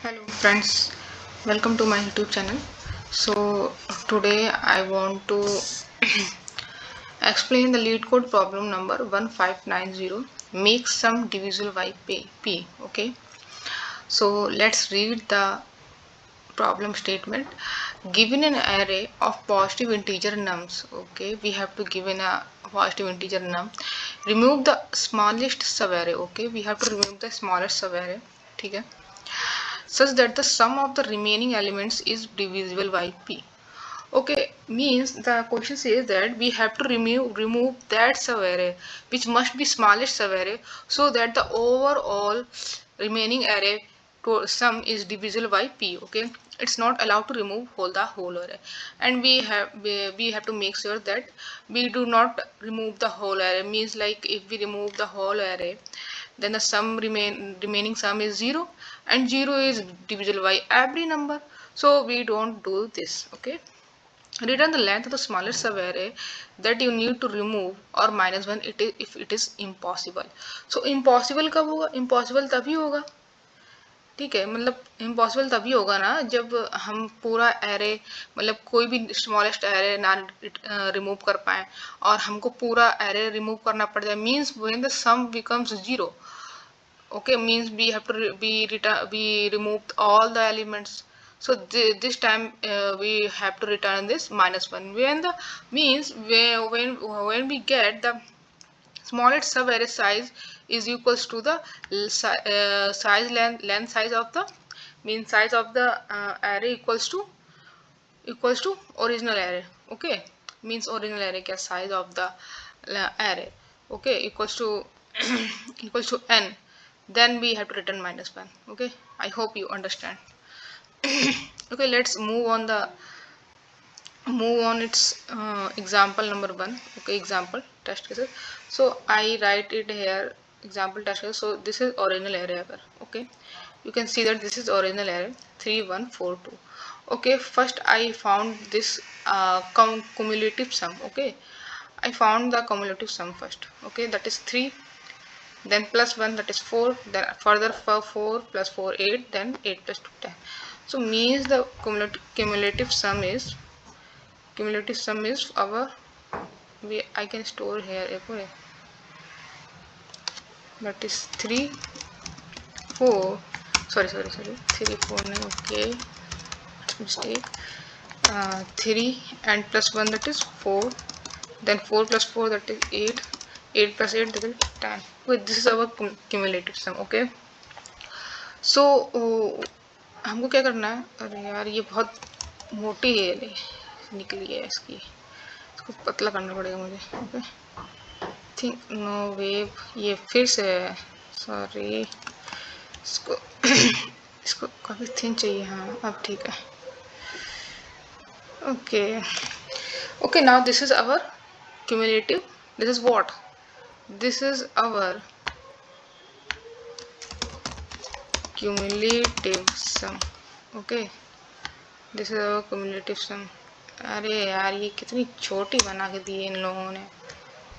Hello friends, welcome to my YouTube channel. So today I want to explain the Leetcode problem number 1590. Make some divisible by p. Okay, so let's read the problem statement. Given an array of positive integer nums, okay, we have to given a positive integer num. Remove the smallest subarray. Okay, we have to remove the smallest subarray. ठीक है, such that the sum of the remaining elements is divisible by p. Okay, means the question says that we have to remove that subarray which must be smallest subarray so that the overall remaining array to sum is divisible by p. Okay, it's not allowed to remove the whole array, and we have to make sure that we do not remove the whole array. Means like if we remove the whole array, then the remaining sum is 0, and 0 is divisible by every number, so we don't do this. Okay, return the length of the smallest subarray that you need to remove or -1 if it is impossible. So impossible कब होगा? Impossible तभी होगा, ठीक है, मतलब impossible तभी होगा ना जब हम पूरा एरे मतलब कोई भी स्मॉलेस्ट एरे ना रिमूव कर पाए और हमको पूरा एरे रिमूव करना पड़ जाए. Means when the some becomes 0. Okay, means we have to we removed all the elements, so this time we have to return this -1 when the means when we get the smallest subarray size is equals to the size length size of the mean size of the array equals to original array. Okay, means original array क्या size of the array, okay, equals to equals to n, then we have to return -1. Okay, I hope you understand. Okay, let's move on its example number 1. Okay, example test cases. So I write it here, example test case. So this is original array. Okay, you can see that this is original array 3142. Okay, first I found this cumulative sum. Okay, I found the cumulative sum first. Okay, that is 3, then plus 1, that is 4, then further 4 plus 4 8, then 8 plus 2 10. So means the cumulative sum is our I can store here that is 3 4 sorry 3 4 नहीं, okay, mistake. 3 and plus 1, that is 4, then 4 plus 4, that is 8, 8 plus 8, that is 10. Okay, this is our cumulative sum. Okay, so हमको क्या करना है? अरे यार ये बहुत मोटी है, निकली है इसकी, इसको पतला करना पड़ेगा मुझे. ओके, थिंक नो वेव, ये फिर से है, सॉरी, इसको इसको काफ़ी थिन चाहिए. हाँ, अब ठीक है. Okay okay, now this is our cumulative. This is what? This is our cumulative sum. Okay, this is our cumulative sum. अरे यार ये कितनी छोटी बना के दी है इन लोगों ने,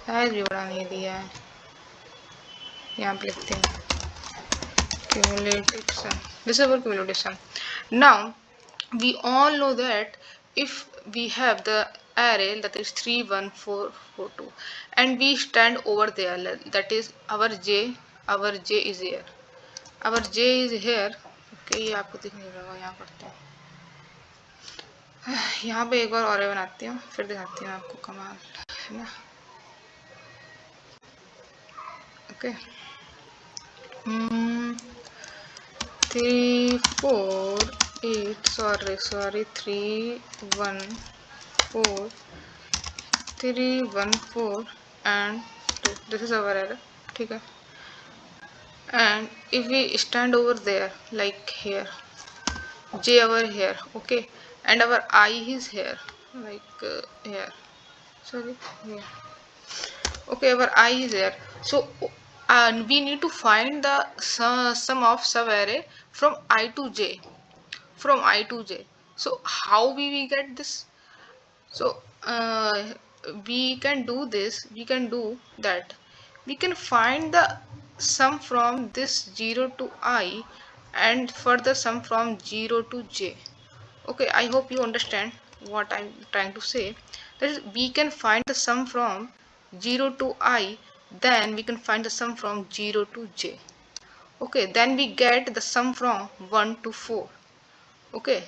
साइज भी बड़ा नहीं दिया है. यहाँ पे लिखते हैं cumulative sum. This is our cumulative sum. Now we all know that if we have the array that is 3 1 4 4 2 and we stand over there, that is our j is here, our j is here. Okay, ये आपको दिख नहीं रहा, यहाँ करते हैं, यहाँ पे एक बार और बनाती हूँ, फिर दिखाती हूँ आपको, कमाल है ना. Okay, 3 4 8 sorry 3 1 4 3 1 4 and 2. This is our error. ठीक है, and if we stand over there like here, j over here, okay, and our I is here like here, sorry here, okay, our I is here. So and we need to find the sum of subarray from I to j, so how we get this? So we can do this, we can do that, we can find the sum from this 0 to I and further sum from 0 to j. Okay, I hope you understand what I'm trying to say. That is, we can find the sum from 0 to I, then we can find the sum from 0 to j. Okay, then we get the sum from 1 to 4. Okay,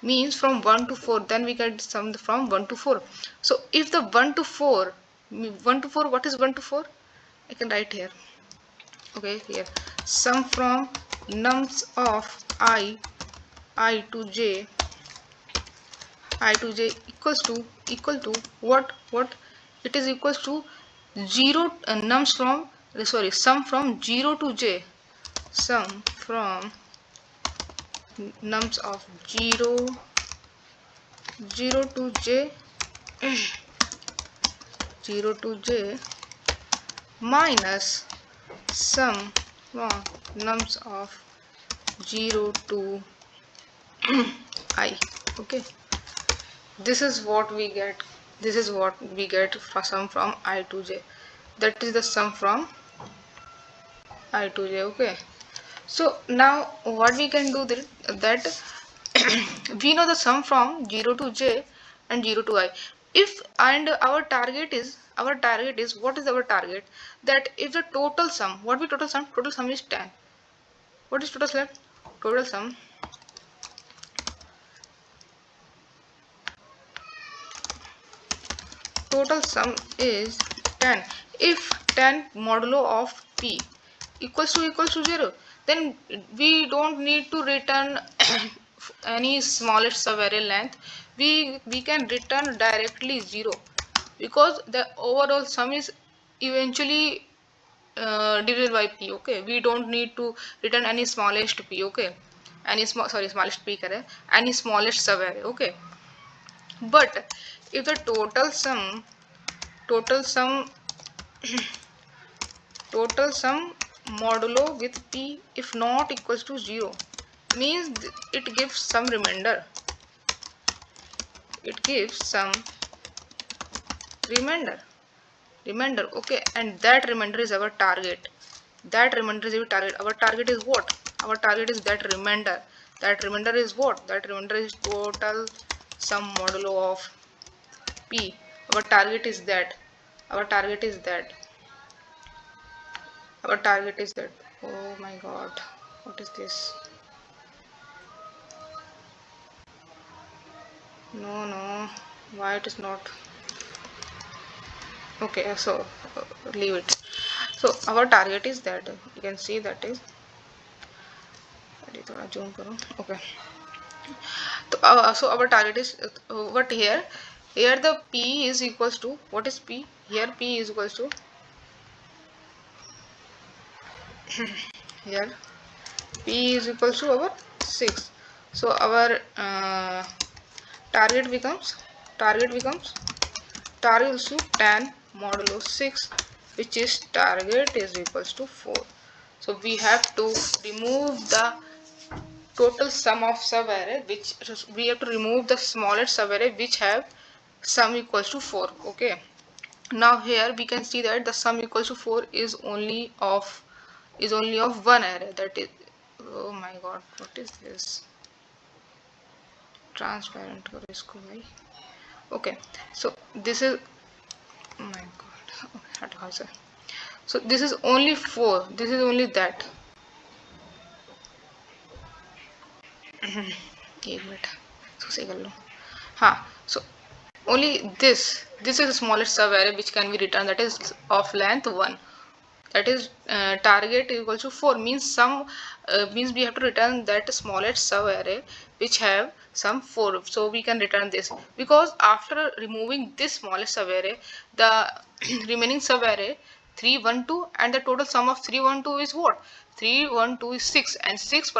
means from 1 to 4, then we get sum from 1 to 4. So if the 1 to 4, 1 to 4, what is 1 to 4? I can write here. Okay, here sum from nums of I to j, I to j equal to what it is equals to 0 nums from sorry sum from 0 to j, sum from nums of 0 to j 0 to j minus sum from nums of 0 to I. Okay, this is what we get. This is what we get for sum from I to j. That is the sum from I to j. Okay, so now what we can do that we know the sum from 0 to j and 0 to I. If and our target is what is our target? That if the total sum, what we total sum? Total sum is 10. What is total sum? Total sum is 10. If 10 modulo of p equals to 0, then we don't need to return any smallest subarray length. We can return directly 0, because the overall sum is eventually divisible by p. Okay, we don't need to return any smallest p. Okay, any smallest p kare, any smallest subarray. Okay, but if the total sum total sum modulo with p if not equals to 0, means it gives some remainder. It gives some remainder. Okay, and that remainder is our target. That remainder is our target. Our target is what? Our target is that remainder. That remainder is what? That remainder is total sum modulo of p. Our target is that. Our target is that. Our target is that. Oh my god, what is this? No, why it is not? Okay, so leave it. So our target is that, you can see that is, थोड़ा zoom करो. Okay, so our target is what here the p is equals to, what is p here? P is equals to here p is equals to our 6. So our target becomes is to 10 modulo 6, which is target is equals to 4. So we have to remove the total sum of subarray, which we have to remove the smallest subarray which have sum equals to 4. Okay, now here we can see that the sum equals to 4 is only of one array, that is, oh my god, what is this? Transparent करो इसको भाई. Okay, so this is, oh my god, okay, हटाओ sir. So this is only 4, this is only that. एक minute Suse कर लो. हाँ, so only this is the smallest subarray which can be returned, that is of length 1. That is target equals to 4, means some means we have to return that smallest subarray which have sum 4. So we can return this, because after removing this smallest subarray, the remaining subarray 312, and the total sum of 312 is what? 312 is 6, and 6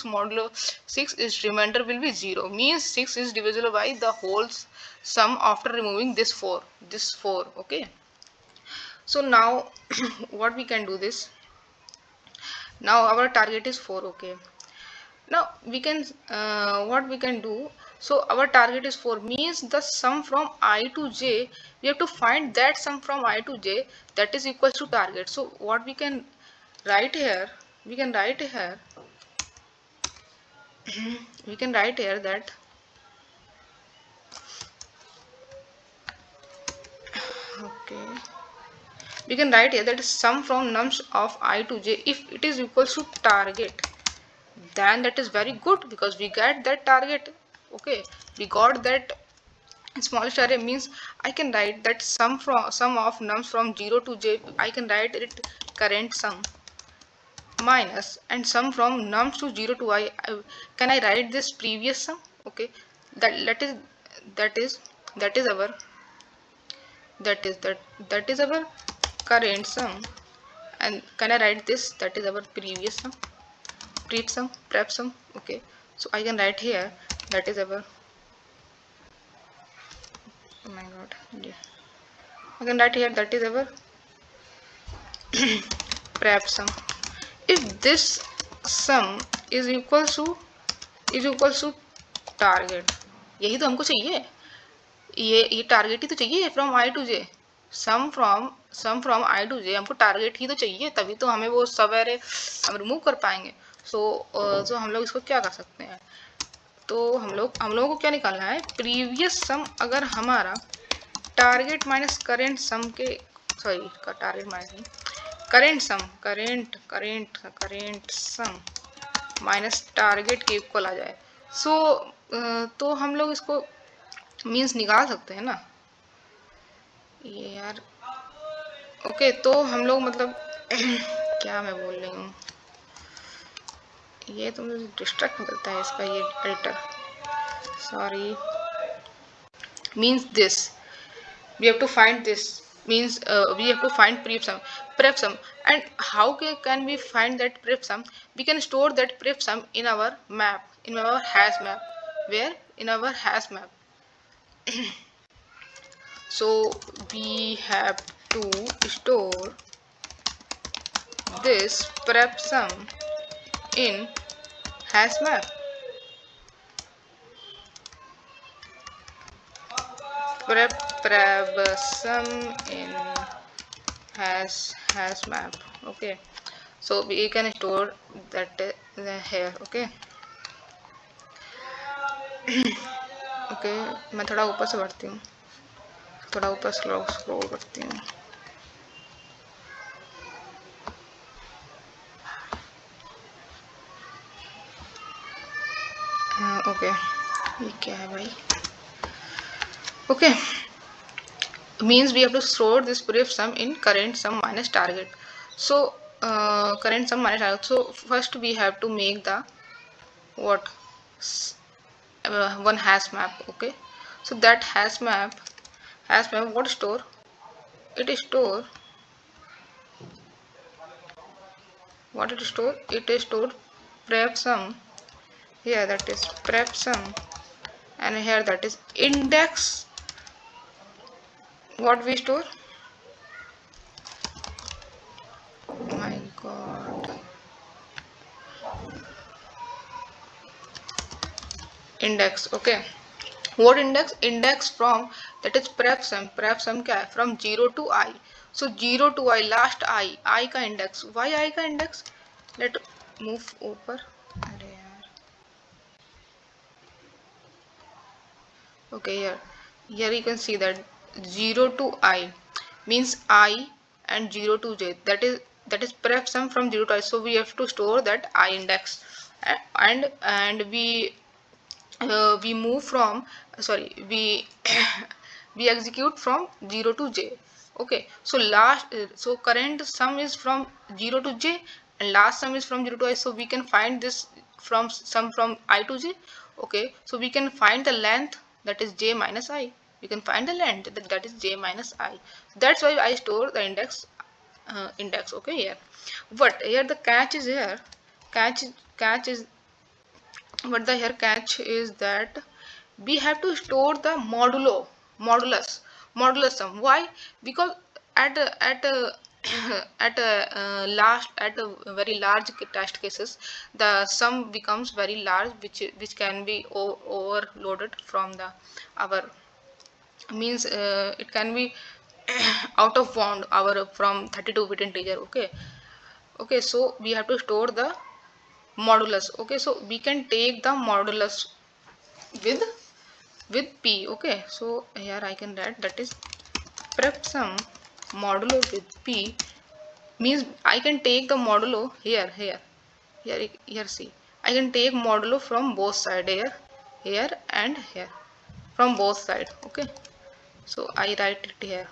modulo 6 is remainder will be 0, means 6 is divisible by the whole sum after removing this 4. Okay, so now what we can do this, now our target is 4. Okay, now we can what we can do, so our target is 4, means the sum from I to j, we have to find that sum from I to j that is equals to target. So what we can write here, we can write here that okay, we can write here that sum from nums of I to j, if it is equals to target, then that is very good because we get that target. Okay, we got that smallest array, means I can write that sum of nums from 0 to j, I can write it current sum minus and sum from nums to 0 to can I write this previous sum? Okay, that is that is our that is our current sum, and can I write this, that is our previous sum, prep sum. Okay, so I can write here that is our, oh my god, yeah. I can write here that is our prep sum. If this sum is equals to target, यही तो हमको चाहिए, ये target ही तो चाहिए from I to J, sum from I to J, हमको target ही तो चाहिए, तभी तो हमें वो सब एरे हम रिमूव कर पाएंगे. सो हम लोग इसको क्या कर सकते हैं, तो हम लोगों को क्या निकालना है, प्रीवियस सम अगर हमारा टारगेट माइनस करेंट सम के, सॉरी टारगेट माइनस नहीं, करेंट सम माइनस टारगेट के इक्वल आ जाए, तो हम लोग इसको मीन्स निकाल सकते हैं ना ये यार. ओके, तो हम लोग मतलब क्या मैं बोल रही हूँ, ये तो मुझे डिस्ट्रैक्ट करता है इसका ये editor, sorry. Means this we have to find this, means we have to find prep sum, and how can we find that prep sum? We can store that prep sum in our map, in our hash map, where in our hash map. So we have to store this prep sum in hash map. Prep sum in hash map. Okay, so we can store that here. Okay. Okay, मैं थोड़ा ऊपर से बढ़ती हूँ, थोड़ा ऊपर scroll करती हूँ. ओके, ये क्या है भाई. Okay, means we have to store this pref sum in current sum minus target. So current sum minus target, so first we have to make the what one hash map. Okay, so that hash map what store, it is store, what it store, it is stored prep sum here, that is prep sum, and here that is index, what we store, oh my god, index. Okay, what index from, that is prep sum क्या है, from 0 to I, so 0 to I, last I का index, why I का index, let move ऊपर, अरे यार. Okay, here you can see that 0 to I means I and 0 to j, that is prep sum from 0 to I, so we have to store that I index, and we move from, sorry, we we execute from 0 to j. Okay, so so current sum is from 0 to j and last sum is from 0 to I, so we can find this from sum from I to j. Okay, so we can find the length, that is j minus I, we can find the length, that is j minus I. That's why I store the index. Okay, here, but here the catch is here, catch is, but the here catch is that we have to store the modulus sum. Why? Because at a very large test cases, the sum becomes very large, which can be overloaded from the our, means it can be out of bound our from 32-bit integer. Okay, so we have to store the modulus. Okay, so we can take the modulus with p. Okay, so here I can write that is prep sum modulo with p, means I can take the modulo here see, I can take modulo from both side, here and here, from both side. Okay, so I write it here.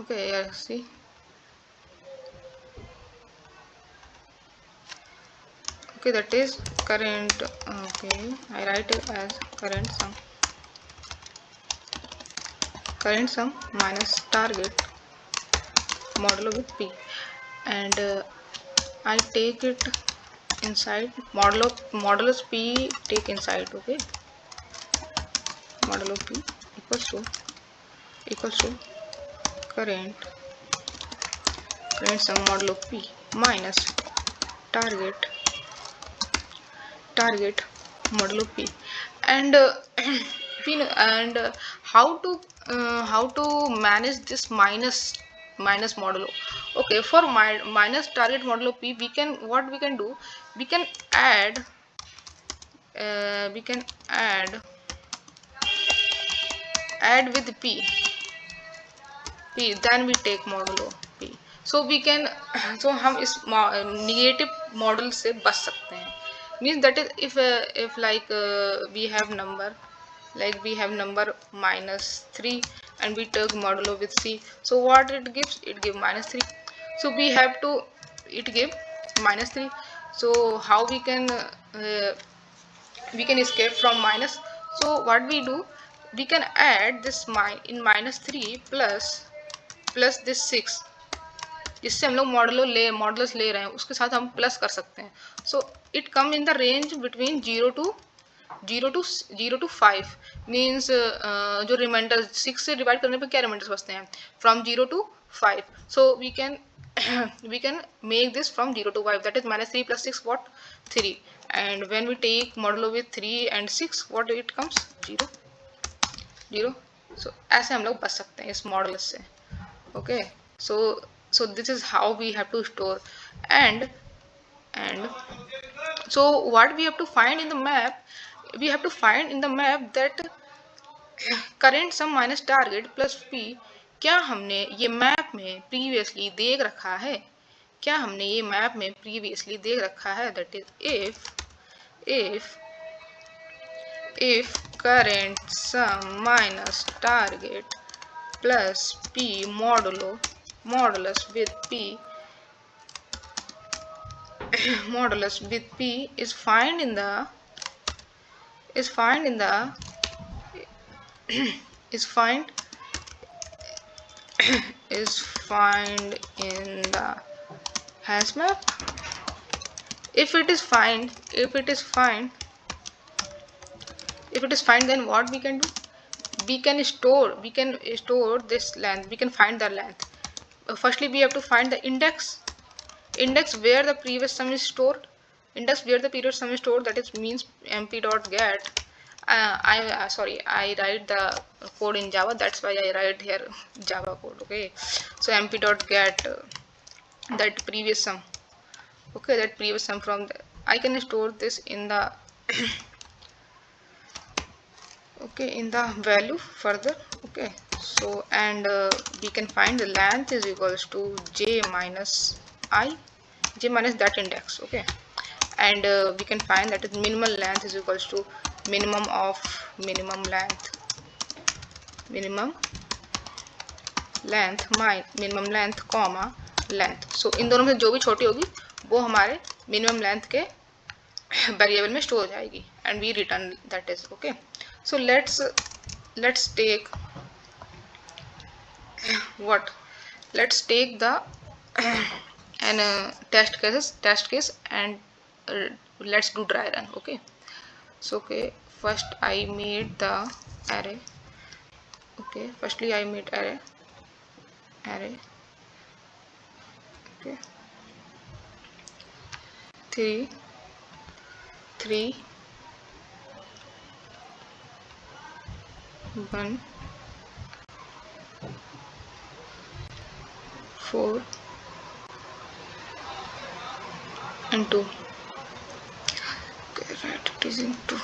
Okay, here see, okay, that is current. Okay, I write it as current sum minus target modulo with p, and I take it inside modulus p, take inside. Okay, modulo p equals to current sum modulo p minus target modulo p, and and how to manage this minus modulo. Okay, for minus target modulo p, we can, what we can do, we can add uh, we can add with p, then we take modulo p, so we can so हम इस negative model से बच सकते हैं, means that is if like we have number, like we have number -3 and we took modulo with c, so what it gives, it give -3, so we have to, it give -3, so how we can escape from minus. So what we do, we can add this in -3 plus this 6, जिससे हम लोग modulus ले रहे हैं उसके साथ हम plus कर सकते हैं. So it come in the range between 0 to 5, means जो रिमाइंडर 6 से डिवाइड करने पे क्या रिमाइंडर्स बचते हैं, from 0 to 5. So we can we can make this from 0 to 5, that is -3 plus 6, what, 3, and when we take modulo with 3 and 6, what it comes, 0. So ऐसे हम लोग बच सकते हैं इस मॉडुलस से. Okay, so this is how we have to store, and so what we have to find in the map, we have to find in the map that current sum minus target plus p, क्या हमने ये map में previously देख रखा है, क्या हमने ये मैप में प्रीवियसली देख रखा है, that is if current sum minus target plus p modulus with p modulus with p is find in the is find in the is find in the hash map. If it is find, then what we can do, we can store this length, we can find the length. Firstly we have to find the index where the previous sum is stored, that is means mp dot get. Sorry, I write the code in Java, that's why I write here Java code. Okay, so mp dot get that previous sum. Okay, that previous sum, from the, I can store this in the okay, in the value further. Okay, so and we can find the length is equals to j minus that index. Okay, and we can find that is minimal length is equals to minimum of minimum length comma length. So इन दोनों में जो भी छोटी होगी वो हमारे minimum length के variable में स्टोर हो जाएगी, and we return that is. Okay, so let's take what, let's take the test case and let's do dry run. Okay, so okay, first I made the array. Okay, firstly I made array. Okay, 3 1 4 into, okay, right, it is into.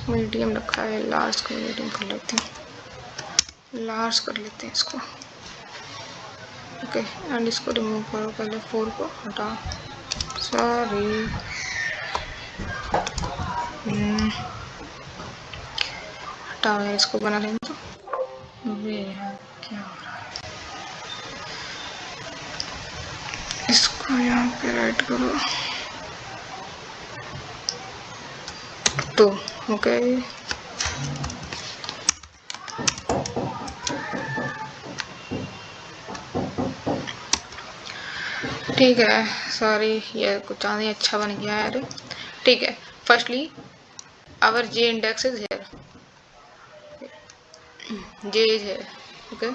Medium रखा है, large को medium कर लेते हैं, large कर लेते हैं इसको, ओके। एंड इसको रिमूव करो, पहले 4 को हटाओ, सॉरी, हटाओ यार, इसको बना लेंगे। तो वे क्या हो रहा है, इसको यहाँ पे राइट करो, 2, ओके। ठीक है, सॉरी, ये कुछ ज़्यादा ही अच्छा बन गया है। ठीक है, firstly our J index is here, J is here, okay,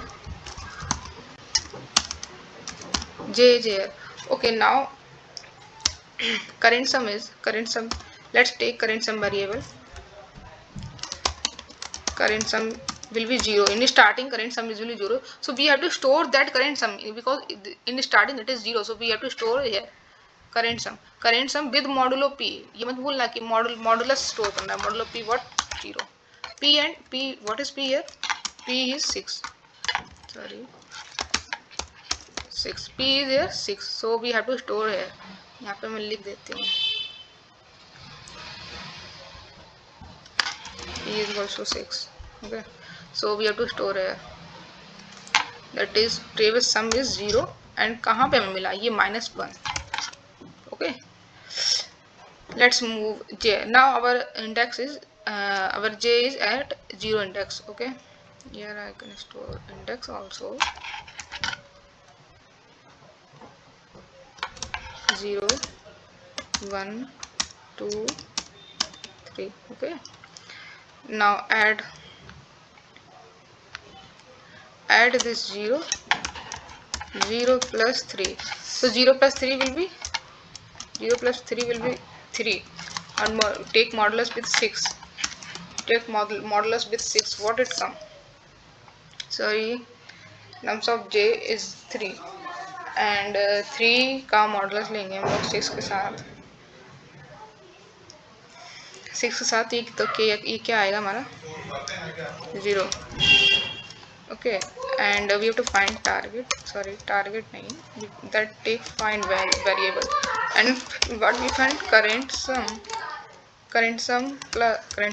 J is here, okay. Now current sum, let's take current sum variable. Current sum will be 0 in starting, current sum is will be 0, so we have to store that current sum, because in starting it is 0, so we have to store here current sum with modulo p. ये मत भूलना कि modulus store करना है, modulo p what, 0, p and p, what is p here, p is 6, sorry, 6, p is here 6, so we have to store here, यहाँ पे मैं लिख देती हूँ, p is equals to 6, okay, so we have to store here, that is previous sum is 0 and कहाँ पे हमें मिला, ये -1, okay. Let's move j. Now our index is our j is at 0 index, okay. Here I can store index also, 0, 1, 2, 3, okay. Now add this 0, 0 plus 3, so 0 plus 3 will be 3, and take modulus with 6, take modulus with 6, what it come, sorry, nums of j is 3 and 3 का modulus लेंगे हम लोग 6 के साथ, 6 के साथ, तो ये क्या आएगा हमारा 0, okay. And we have to find target, sorry, target नहीं, that take find variable, and what we find, current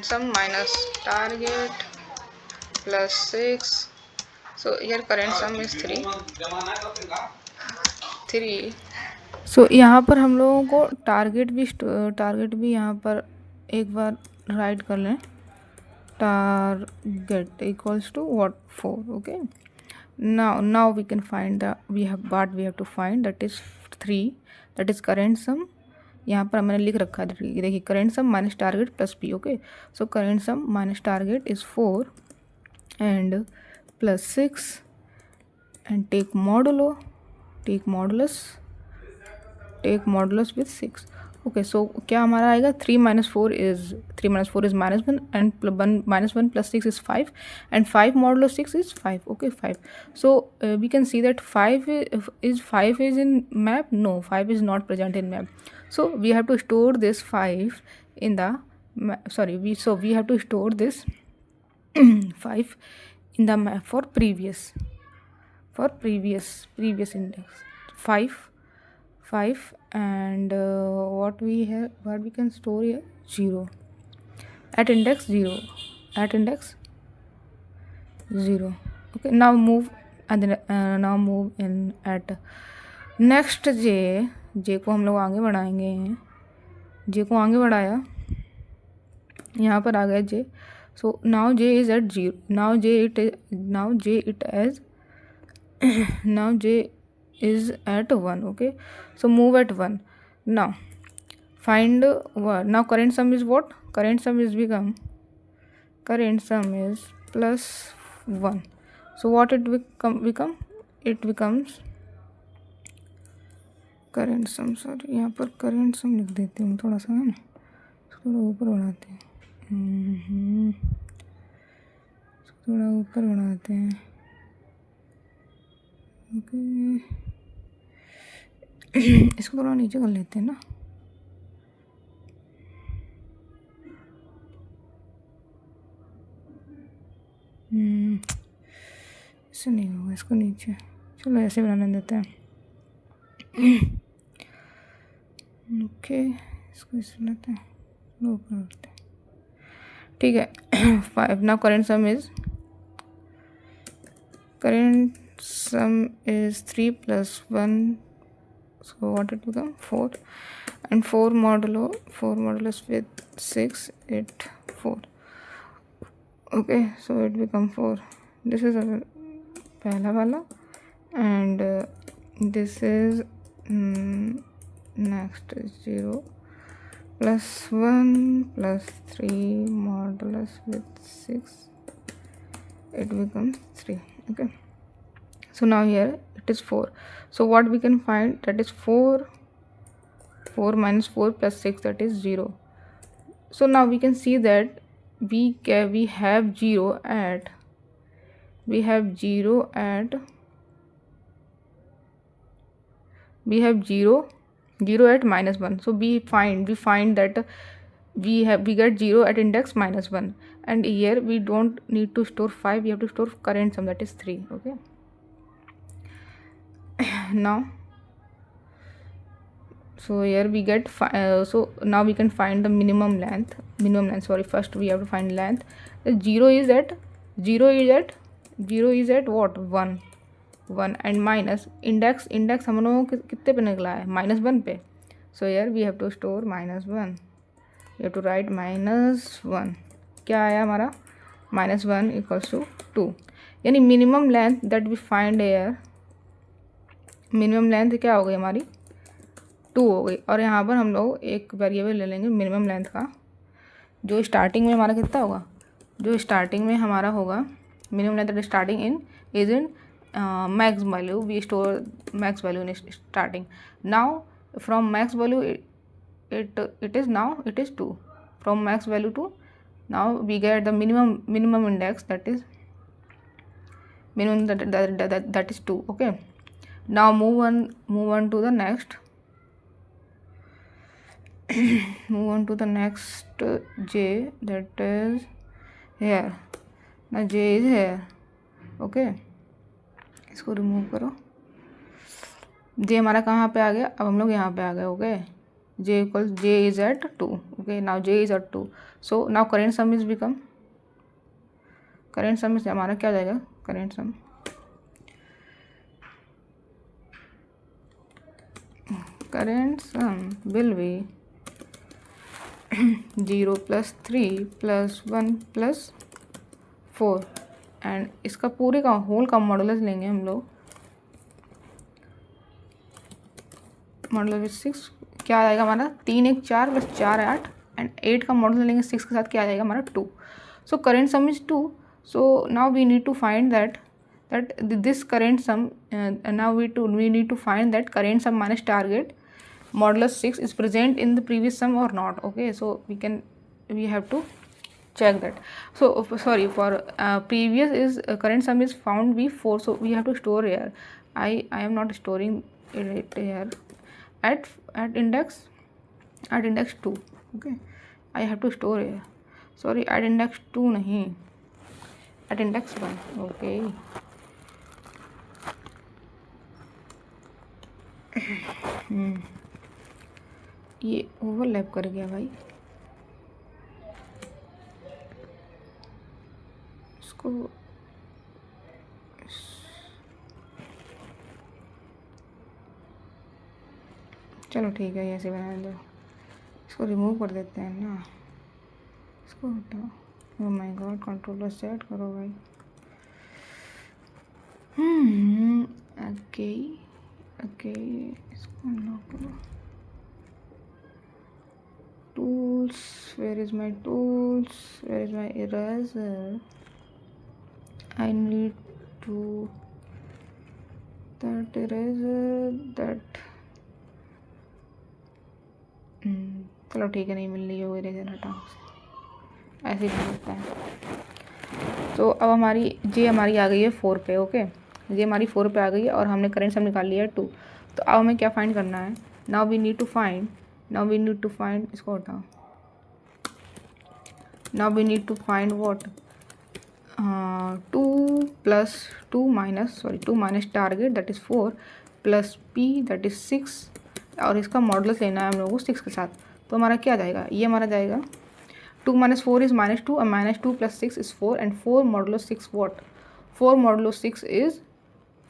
sum minus target plus 6, so here current sum is 3, सो यहाँ पर हम लोगों को टारगेट भी यहाँ पर एक बार राइट कर लें, target equals to what, 4, okay. Now we can find we have to find, that is 3, that is current sum, यहाँ पर मैंने लिख रखा है, देखिए current sum minus target plus p, okay. So current sum minus target is 4 and plus 6 and take modulus with 6, okay. So क्या हमारा आएगा, 3 minus 4 is -1 and -1 plus 6 is 5 and 5 modulo 6 is 5, okay, 5. So we can see that 5 is in map, no, 5 is not present in map, so we have to store this 5 in the we have to store this 5 in the map for previous index, 5 and what we can store here, 0 at index 0, okay. Now move in at next j को हम लोग आगे बढ़ाएंगे, j को आगे बढ़ाया, यहाँ पर आ गया j, so now j is at 0, now j is at 1, okay. So move at 1, now find now current sum is what, current sum is plus 1, so what it become, it becomes current sum, sorry, यहाँ पर current sum लिख देती हूँ थोड़ा सा, है ना, थोड़ा ऊपर बढ़ाते हैं, थोड़ा ऊपर बढ़ाते हैं, ओके। इसको थोड़ा नीचे कर लेते हैं ना, इससे नहीं होगा, इसको नीचे, चलो ऐसे बनाने देते हैं, ओके। इसको इससे लेते हैं, ऊपर करते हैं, ठीक है। 5 now current sum is 3 plus 1, so what it become 4, and 4 modulus with 6 it 4, okay, so it become 4. This is our pehla wala, and this is next is 0 plus 1 plus 3 modulus with 6, it becomes 3, okay. So now here it is 4, so what we can find, that is 4 minus 4 plus 6, that is 0. So now we can see that we have 0 at -1. So we find that we get 0 at index -1, and here we don't need to store 5, we have to store current sum, that is 3, okay. Now so here we get so now we can find the minimum length, sorry, first we have to find length. The 0 is at what, 1, and minus index हम लोगों को कितने पे निकला है, -1 पे. So here we have to store -1, we have to write -1. क्या आया हमारा, -1 equals to 2, यानी minimum length that we find here, minimum length क्या हो गई हमारी, 2 हो गई। और यहाँ पर हम लोग एक वेरिएबल ले लेंगे मिनिमम लेंथ का, जो स्टार्टिंग में हमारा कितना होगा, जो स्टार्टिंग में हमारा होगा minimum length starting in is in max value, we store max value in starting. Now from max value it is 2, from max value to now we get the minimum index, that is minimum that is 2, okay. Now move on to the next j, that is here. Now j is here, okay. इसको remove करो, जे हमारा कहाँ पे आ गया, अब हम लोग यहाँ पे आ गए, okay. J is at 2, okay. Now J is at 2, so now current sum is हमारा क्या जाएगा, current sum will be 0 plus 3 plus 1 plus 4, and इसका पूरे का होल का मॉडुलस लेंगे हम लोग, मॉडुलस विथ 6 क्या आ जाएगा हमारा, 3 1 4 प्लस 4 8, एंड 8 का मॉडुलस लेंगे 6 के साथ, क्या आ जाएगा हमारा 2. So current sum is 2. So now we need to find that this current sum, now we need to find that current sum minus target modulus 6 is present in the previous sum or not, okay. So we have to check that. So sorry, for previous is current sum is found be 4, so we have to store here. I am not storing it here at index 2, okay. I have to store here, sorry, at index 2 nahi, at index 1, okay. ये overlap कर गया भाई, इसको चलो ठीक है, ऐसे बना दो, इसको रिमूव कर देते हैं ना, इसको हटाओ। Oh my God, controller set करो भाई। ओके, इसको अनलॉक करो। Tools, where is my tools, where is my eraser? I need to that eraser, that चलो ठीक है, नहीं मिल रही है वो इरेजर, हटाओ, ऐसे ही होता है। तो अब हमारी जे हमारी आ गई है 4 पे। ओके, जे हमारी 4 पे आ गई है और हमने करेंट सम निकाल लिया है 2। तो अब हमें क्या फाइंड करना है? Now we need to find इसको हटाओ। Now we need to find what? 2 minus target that is 4 plus P that is 6 और इसका मॉडुलस लेना है हम लोगों को 6 के साथ। तो हमारा क्या जाएगा? ये हमारा जाएगा 2 minus 4 is minus 2 and minus 2 plus 6 is 4 and 4 modulo 6 what? 4 modulo 6 is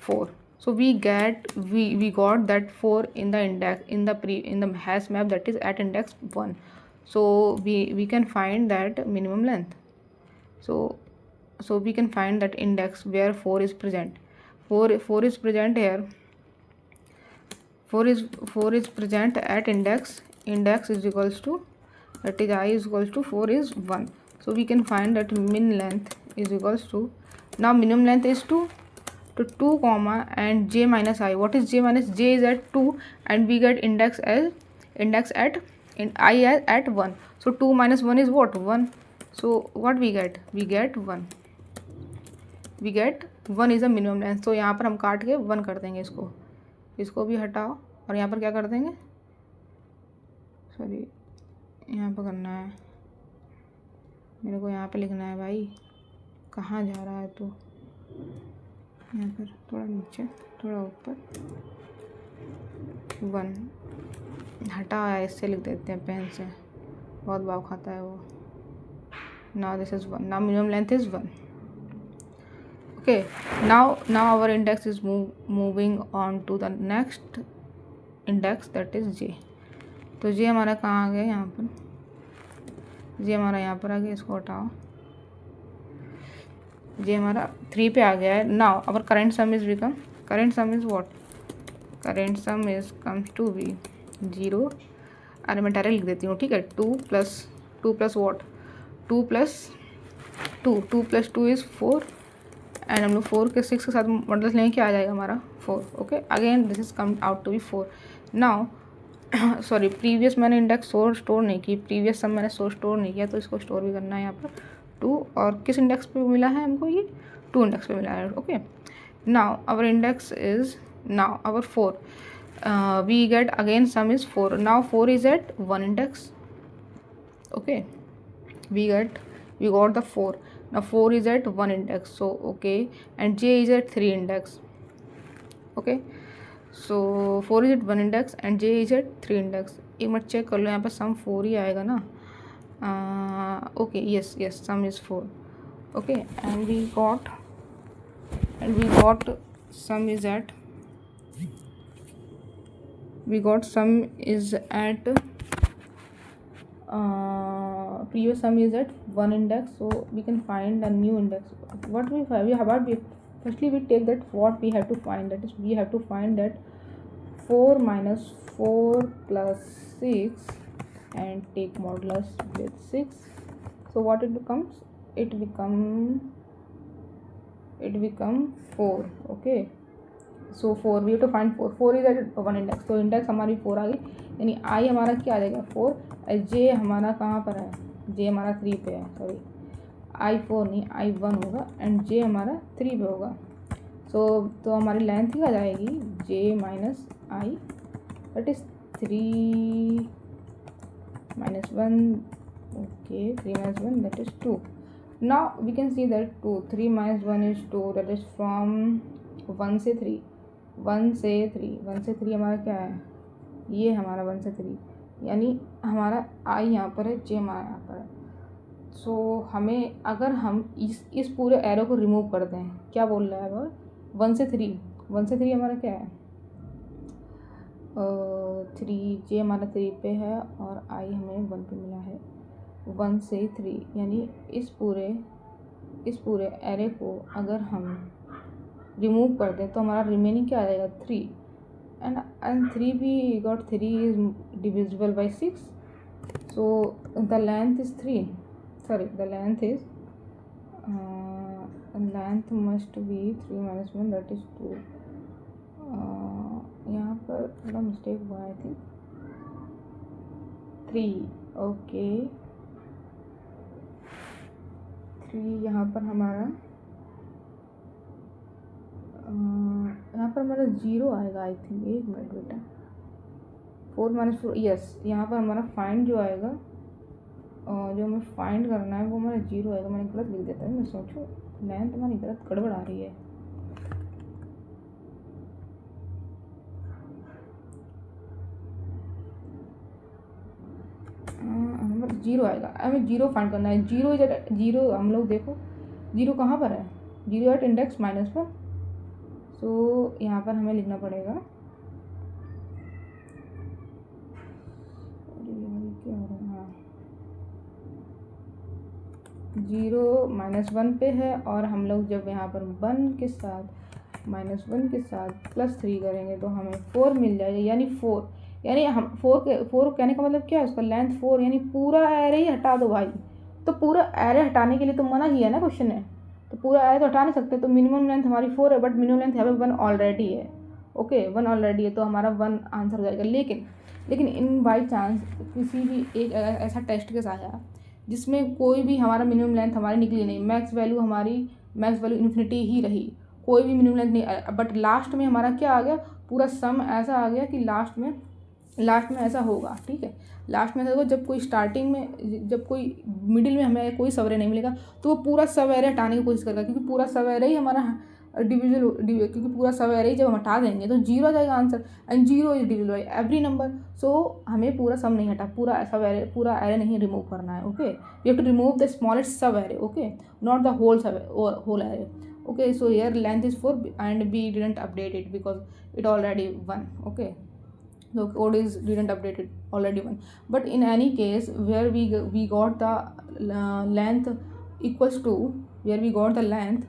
4. So we got that 4 in the index in the hash map that is at index 1. So we can find that minimum length. So we can find that index where 4 is present. 4 is present here. 4 is present at index is equals to, that is I is equals to 4 is 1. So we can find that min length is equals to, now minimum length is 2 to 2 comma and j minus I. What is j minus? J is at 2 and we get index at I at 1. So 2 minus 1 is what? 1. So what we get? We get 1. We get 1 is the minimum length. So यहाँ पर हम काट के 1 कर देंगे, इसको भी हटाओ और यहाँ पर क्या कर देंगे? सॉरी, यहाँ पर करना है मेरे को, यहाँ पे लिखना है भाई। कहाँ जा रहा है तू? यहाँ पर थोड़ा नीचे थोड़ा ऊपर 1 हटा है, इससे लिख देते हैं पेन से, बहुत भाव खाता है वो। Now this is 1. Now minimum length is 1. Okay, now our index is moving on to the next index that is J. तो जे हमारा कहाँ आ गया? यहाँ पर जे हमारा यहाँ पर आ गया, इसको हटाओ। जे हमारा 3 पे आ गया है। Now our current sum is become, current sum is what? Current sum is comes to be 0। अरे मैं डायरेक्ट लिख देती हूँ, ठीक है। 2 plus what? 2 plus 2 is 4 and हम लोग 4 के 6 के साथ मॉडल्स लेंगे, क्या आ जाएगा हमारा? 4। Okay, again this is come out to be 4। Now sorry, previous मैंने इंडेक्स स्टोर नहीं की, प्रीवियस सम मैंने स्टोर नहीं किया, तो इसको स्टोर भी करना है यहाँ पर 2। और किस इंडेक्स पे मिला है हमको? ये 2 इंडेक्स पे मिला है। Okay, now our index is now our 4। We get again sum is 4. Now 4 is at 1 index. Okay, we got the 4. Now 4 is at 1 index, so okay, and j is at 3 index. Okay, so 4 is at 1 index and j is at 3 index. एक minute check कर लो, यहाँ पर sum 4 ही आएगा ना? Okay, yes sum is 4. Okay, and we got sum is at previous sum is at 1 index, so we can find a new index. What we firstly we take that what we have to find, that is we have to find that 4 minus 4 plus 6 and take modulus with 6. So what it becomes? It become 4. Okay, so 4 we have to find 4 is at 1 index, तो index हमारी 4 आ गई, यानी आई हमारा क्या आ जाएगा? 4। जे हमारा कहाँ पर है? जे हमारा 3 पे है, सॉरी आई 4 नहीं, आई 1 होगा एंड जे हमारा 3 पे होगा। तो हमारी लेंथ ही आ जाएगी J minus I, that is 3 minus 1. Okay, 3 minus 1, that is 2. Now we can see that 3 minus 1 is 2, that is from 1 से 3 हमारा क्या है? ये हमारा 1 से 3, यानी हमारा आई यहाँ पर है, जे हमारा यहाँ पर है। सो हमें अगर हम इस पूरे एरो को रिमूव कर दें, क्या बोल रहा है वो? 1 से 3 हमारा क्या है? 3, जे हमारा 3 पे है और आई हमें 1 पे मिला है। 1 से 3 यानी इस पूरे एरे को अगर हम रिमूव कर दें तो हमारा रिमेनिंग क्या आ जाएगा? 3 and 3 we got 3 is divisible by 6, so the length is 3. Sorry, the length must be 3 minus 1, that is 2. यहाँ पर थोड़ा मिस्टेक हुआ है, आई थिंक 3. ओके, 3 यहाँ पर हमारा 0 आएगा आई थिंक। एक मिनट बेटा, 4 - 4 यस, यहाँ पर हमारा फाइंड जो आएगा जो हमें फाइंड करना है वो हमारा 0 आएगा। मैंने गलत लिख देता है, मैं सोचूं लेंथ हमारी गलत गड़बड़ आ रही है। हमारा 0 आएगा, हमें 0 फाइंड करना है। 0 हम लोग देखो 0 कहाँ पर है, 0 एट इंडेक्स -1। सो यहाँ पर हमें लिखना पड़ेगा, क्या हो रहा है, 0 -1 पे है। और हम लोग जब यहाँ पर 1 के साथ -1 के साथ +3 करेंगे तो हमें 4 मिल जाएगा। यानी 4, यानी हम 4 कहने का मतलब क्या है, उसका लेंथ 4, यानी पूरा एरे ही हटा दो भाई। तो पूरा एरे हटाने के लिए तो मना ही है ना क्वेश्चन ने, तो पूरा एरे तो हटा नहीं सकते। तो मिनिमम लेंथ हमारी 4 है, बट मिनिमम लेंथ यहाँ पे 1 ऑलरेडी है। ओके, 1 ऑलरेडी है, तो हमारा 1 आंसर हो जाएगा। लेकिन इन बाई चांस किसी भी एक ऐसा टेस्ट केस आया जिसमें कोई भी हमारा मिनिमम लेंथ हमारी निकली नहीं, मैक्स वैल्यू इन्फिनिटी ही रही, कोई भी मिनिमम लेंथ नहीं आया, बट लास्ट में हमारा क्या आ गया, पूरा सम ऐसा आ गया कि लास्ट में ऐसा होगा। ठीक है, लास्ट में ऐसा होगा जब कोई स्टार्टिंग में, जब कोई मिडिल में हमें कोई सब एरे नहीं मिलेगा तो वो पूरा सब एरे हटाने की कोशिश करेगा, क्योंकि पूरा सब एरे ही हमारा क्योंकि पूरा सब एरे जब हम हटा देंगे तो 0 आ जाएगा आंसर, and 0 is divisible by every number. So हमें पूरा सम नहीं हटा, पूरा एरे नहीं रिमूव करना है। Okay, we have to remove the smallest subarray, okay, not the whole array. Okay, so here length is 4 and we didn't update it because it already 1. Okay, so code is didn't update it, already 1. But in any case where we got the length equals to, where we got the length,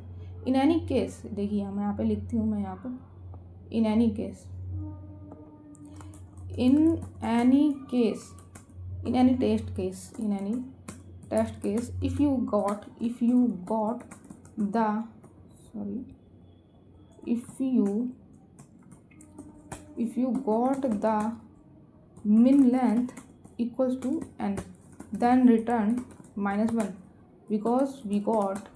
in any case, देखिए मैं यहाँ पे लिखती हूँ, मैं यहाँ पर in any case, in any test case, if you got the if you got the min length equals to n, then return -1, because we got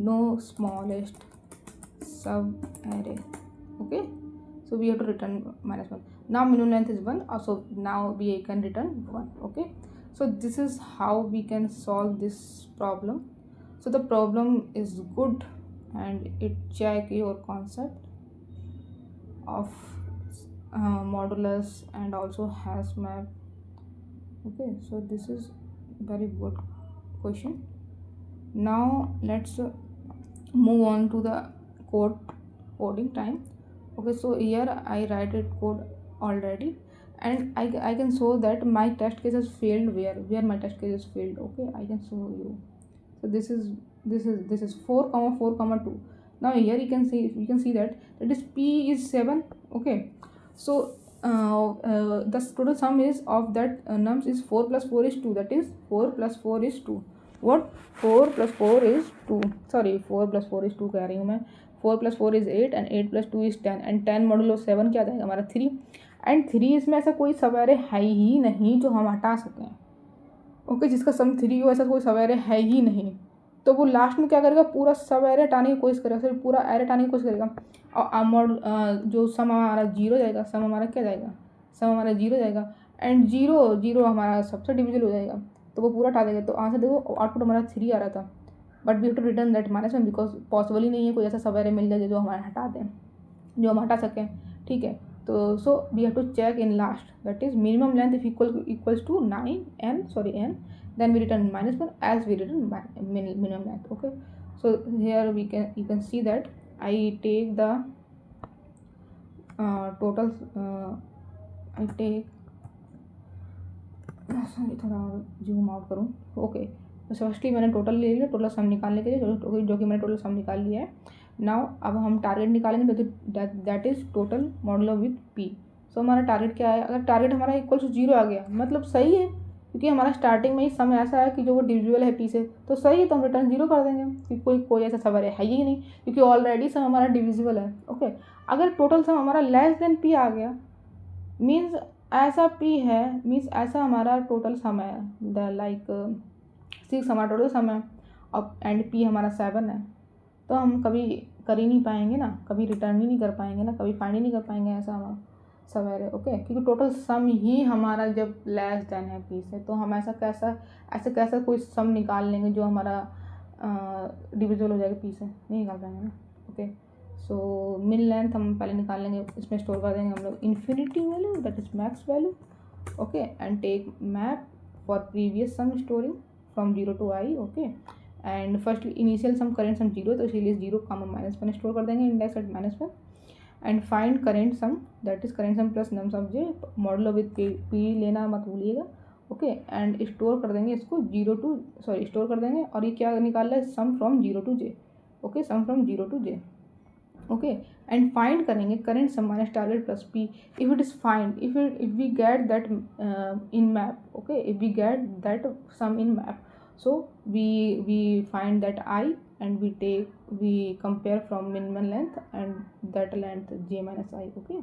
no smallest sub array. Okay, so we have to return -1. Now minimum length is 1, so now we can return 1. Okay, so this is how we can solve this problem. So the problem is good and it check your concept of modulus and also hash map. Okay, so this is very good question. Now let's move on to the coding time. Okay, so here I write it code already, and I can show that my test case has failed, where my test case has failed. Okay, I can show you. So this is 4, 4, 2. Now here you can see that is p is 7. Okay, so the total sum is of that nums is 4 + 4 is 2, that is 4 + 4 is 2. What? 4 + 4 is 2, sorry 4 + 4 is 2 कह रही हूँ मैं। 4 + 4 is 8 and 8 + 2 is 10 and 10 modulo 7 क्या जाएगा हमारा 3, and 3 इसमें ऐसा कोई सब एरे है ही नहीं जो हम हटा सकें। ओके, जिसका सम 3 हो, ऐसा कोई सब एरे है ही नहीं, तो वो लास्ट में क्या करेगा, पूरा सब एरे हटाने की कोशिश करेगा, फिर पूरा एरे हटाने की कोशिश करेगा, और जो सम हमारा 0 जाएगा, सम हमारा क्या जाएगा, सम हमारा 0 जाएगा, एंड 0 हमारा सबसे डिविजिबल हो जाएगा, तो वो पूरा हटा देगा। तो आंसर देखो, आउटपुट हमारा 3 आ रहा था, but we have to return that -1 because possible ही नहीं है कोई ऐसा सब एरे मिल जाए जो हमारे हटा दें, जो हम हटा सकें। ठीक है, तो so we have to check in last, that is minimum length if equals to n, then we return -1 as we return minimum length. Okay, so here you can see that I take the total I take sorry थोड़ा zoom out करूँ। Okay, तो firstly मैंने total ले लिया, total sum निकालने के लिए जो कि मैंने टोटल सम निकाल लिया है। नाउ अब हम टारगेट निकालेंगे, तो that is total modulo with p। सो हमारा टारगेट क्या है, अगर टारगेट हमारा इक्वल टू 0 आ गया मतलब सही है, क्योंकि हमारा स्टार्टिंग में ही सम ऐसा है कि जो वो डिविजिबल है p से, तो सही है, तो हम रिटर्न 0 कर देंगे, क्योंकि कोई ऐसा सब है ही नहीं, क्योंकि ऑलरेडी सम हमारा डिविजिबल है। ओके, अगर टोटल सम हमारा लेस देन p आ गया मीन्स ऐसा पी है मीन्स ऐसा हमारा टोटल सम है, द लाइक 6 हमारा टोटल सम है और एंड पी हमारा 7 है, तो हम कभी कर ही नहीं पाएंगे ना, कभी रिटर्न ही नहीं कर पाएंगे ना, कभी फाइंड ही नहीं कर पाएंगे ऐसा हमारा सवेरे। ओके, क्योंकि टोटल सम ही हमारा जब लेस देन है पी से, तो हम ऐसा कैसा कोई सम निकाल लेंगे जो हमारा डिविजिबल हो जाएगा पी से, नहीं निकाल पाएंगे ना। ओके, सो मिन लेंथ हम पहले निकाल लेंगे, इसमें स्टोर कर देंगे हम लोग infinity value that is max value. Okay, and take map for previous sum storing from 0 to i। Okay, and first initial sum current sum 0, तो इसीलिए 0 -1 स्टोर कर देंगे index at -1 and find current sum that is current sum plus nums of J, modulo with P लेना मत भूलिएगा। Okay, and store कर देंगे इसको स्टोर कर देंगे, और ये क्या निकाल रहा है, sum from 0 to j। Okay, sum from 0 to j। Okay, and find करेंगे current sum minus target plus P if it is find if we get that in map. Okay, if we get that sum in map, so we find that I and we compare from minimum length and that length j minus I। okay,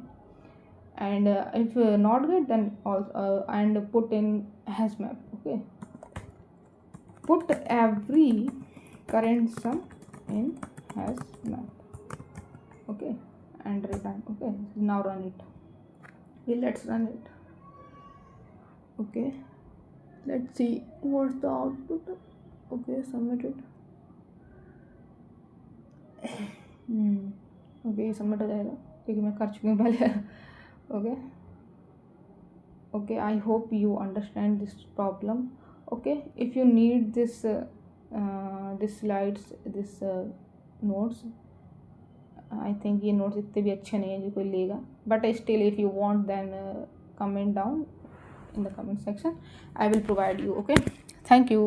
and if not get, then also and put in hash map। okay, put every current sum in hash map। okay, and return। okay, now run it। okay, let's run it। okay, let's see what's the output। okay, submitted। Okay, ये submit हो जाएगा क्योंकि मैं कर चुकी हूँ पहले। Okay okay, I hope you understand this problem. Okay, if you need this slides this notes, I think ये नोट्स इतने भी अच्छे नहीं हैं जो कोई लेगा, but still if you want then comment down in the comment section, I will provide you। okay, thank you।